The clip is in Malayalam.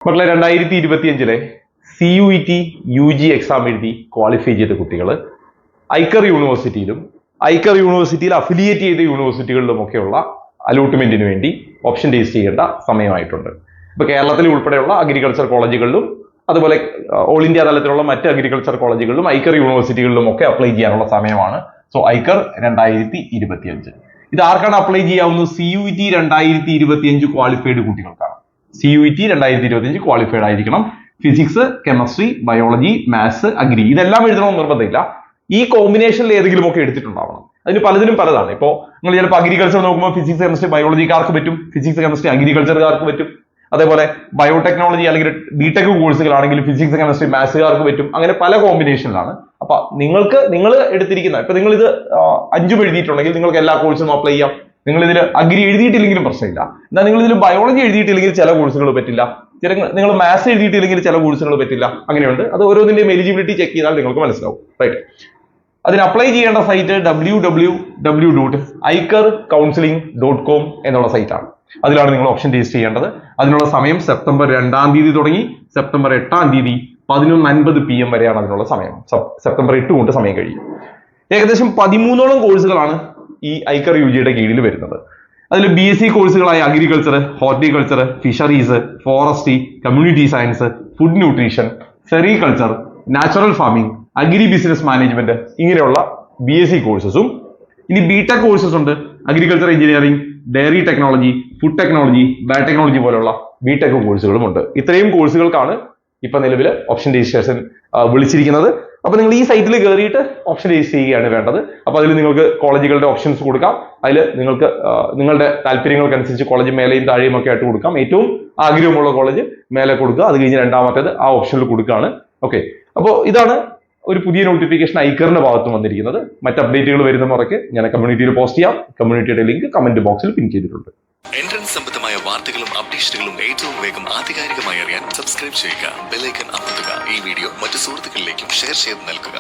മക്കളെ 2025 CUET UG എക്സാം എഴുതി ക്വാളിഫൈ ചെയ്ത കുട്ടികൾ ഐക്കർ യൂണിവേഴ്സിറ്റിയിലും ഐക്കർ യൂണിവേഴ്സിറ്റിയിൽ അഫിലിയേറ്റ് ചെയ്ത യൂണിവേഴ്സിറ്റികളിലുമൊക്കെയുള്ള അലോട്ട്മെന്റിന് വേണ്ടി ഓപ്ഷൻ രജിസ്റ്റർ ചെയ്യേണ്ട സമയമായിട്ടുണ്ട്. ഇപ്പൊ കേരളത്തിൽ ഉൾപ്പെടെയുള്ള അഗ്രികൾച്ചർ കോളേജുകളിലും അതുപോലെ ഓൾ ഇന്ത്യ തലത്തിലുള്ള മറ്റ് അഗ്രികൾച്ചർ കോളേജുകളിലും ഐക്കർ യൂണിവേഴ്സിറ്റികളിലും ഒക്കെ അപ്ലൈ ചെയ്യാനുള്ള സമയമാണ്. സോ ഐക്കർ 2025 ഇത് ആർക്കാണ് അപ്ലൈ ചെയ്യാവുന്നത്? CUET 2025 ക്വാളിഫൈഡ് കുട്ടികൾക്കാണ്. CUET 2025 ക്വാളിഫൈഡ് ആയിരിക്കണം. Physics, chemistry, biology, maths, agri ഇതെല്ലാം എഴുതണമെന്ന് നിർബന്ധമില്ല. ഈ കോമ്പിനേഷനിൽ ഏതെങ്കിലും ഒക്കെ എടുത്തിട്ടുണ്ടാവണം. അതിന് പലതിനും പലതാണ്. ഇപ്പോൾ നിങ്ങൾ ചിലപ്പോൾ അഗ്രികൾച്ചർ നോക്കുമ്പോൾ ഫിസിക്സ്, കെമിസ്ട്രി, ബയോളജിക്കാർക്ക് പറ്റും, ഫിസിക്സ്, കെമിസ്ട്രി, അഗ്രികൾച്ചറുകാർക്ക് പറ്റും. അതേപോലെ ബയോടെക്നോളജി അല്ലെങ്കിൽ ബിടെക് കോഴ്സുകളാണെങ്കിൽ ഫിസിക്സ്, കെമിസ്ട്രി, മാത്സുകാർക്ക് പറ്റും. അങ്ങനെ പല കോമ്പിനേഷനിലാണ്. അപ്പൊ നിങ്ങൾ എടുത്തിരിക്കുന്ന ഇപ്പൊ നിങ്ങൾ ഇത് 5 എഴുതിയിട്ടുണ്ടെങ്കിൽ നിങ്ങൾക്ക് എല്ലാ കോഴ്സിനും അപ്ലൈ ചെയ്യാം. നിങ്ങൾ ഇതിൽ അഗ്രി എഴുതിയിട്ടില്ലെങ്കിലും പ്രശ്നമില്ല. എന്നാൽ നിങ്ങൾ ഇതിൽ ബയോളജി എഴുതിയിട്ടില്ലെങ്കിൽ ചില കോഴ്സുകൾ പറ്റില്ല. നിങ്ങൾ മാത്സ് എഴുതിയിട്ടില്ലെങ്കിൽ ചില കോഴ്സുകൾ പറ്റില്ല. അങ്ങനെയുണ്ട്. അത് ഓരോന്നിന്റെയും എലിജിബിലിറ്റി ചെക്ക് ചെയ്താൽ നിങ്ങൾക്ക് മനസ്സിലാവും. റൈറ്റ്. അതിന് അപ്ലൈ ചെയ്യേണ്ട സൈറ്റ് www.ikercounseling.com എന്നുള്ള സൈറ്റാണ്. അതിലാണ് നിങ്ങൾ ഓപ്ഷൻ രജിസ്റ്റർ ചെയ്യേണ്ടത്. അതിനുള്ള സമയം സെപ്റ്റംബർ 2-ാം തീയതി തുടങ്ങി സെപ്റ്റംബർ 8-ാം തീയതി 11:50 PM വരെയാണ് അതിനുള്ള സമയം. സെപ്റ്റംബർ 8 കൊണ്ട് സമയം കഴിയും. ഏകദേശം 13ഓളം കോഴ്സുകളാണ് ഈ ഐക്കർ UGയുടെ കീഴിൽ വരുന്നത്. അതിൽ BSc കോഴ്സുകളായ agriculture, horticulture, fisheries, forestry, community science, food nutrition, sericulture, natural farming, agri business management ഇങ്ങനെയുള്ള BSc കോഴ്സസും ഇനി ബിടെക് കോഴ്സസ് ഉണ്ട്. Agriculture engineering, dairy technology, food technology, biotechnology പോലുള്ള ബിടെക് കോഴ്സുകളും ഉണ്ട്. ഇത്രയും കോഴ്സുകൾക്കാണ് ഇപ്പൊ നിലവിൽ ഓപ്ഷൻ രജിസ്ട്രേഷൻ വിളിച്ചിരിക്കുന്നത്. അപ്പൊ നിങ്ങൾ ഈ സൈറ്റിൽ കയറിയിട്ട് ഓപ്ഷൻ രജിസ്റ്റർ ചെയ്യുകയാണ് വേണ്ടത്. അപ്പൊ അതിൽ നിങ്ങൾക്ക് കോളേജുകളുടെ ഓപ്ഷൻസ് കൊടുക്കാം. അതിൽ നിങ്ങൾക്ക് നിങ്ങളുടെ താല്പര്യങ്ങൾക്കനുസരിച്ച് കോളേജ് മേലെയും താഴെയും ഒക്കെ ആയിട്ട് കൊടുക്കാം. ഏറ്റവും ആഗ്രഹമുള്ള കോളേജ് മേലെ കൊടുക്കുക. അത് കഴിഞ്ഞ് രണ്ടാമത്തേത് ആ ഓപ്ഷനിൽ കൊടുക്കുകയാണ്. ഓക്കെ. അപ്പോൾ ഇതാണ് ഒരു പുതിയ നോട്ടിഫിക്കേഷൻ ഐക്കറിന്റെ ഭാഗത്ത് വന്നിരിക്കുന്നത്. മറ്റ് അപ്ഡേറ്റുകൾ വരുന്ന മുറയ്ക്ക് ഞാൻ കമ്മ്യൂണിറ്റിയിൽ പോസ്റ്റ് ചെയ്യാം. കമ്മ്യൂണിറ്റിയുടെ ലിങ്ക് കമന്റ് ബോക്സിൽ പിൻ ചെയ്തിട്ടുണ്ട്. എൻട്രൻസ് സംബന്ധമായ വാർത്തകളും അപ്ഡേഷനുകളും ഏറ്റവും വേഗം ആധികാരികമായി അറിയാൻ സബ്സ്ക്രൈബ് ചെയ്യുക, ബെൽ ഐക്കൺ അമർത്തുക. ഈ വീഡിയോ മറ്റു സുഹൃത്തുക്കളിലേക്കും ഷെയർ ചെയ്ത് നൽകുക.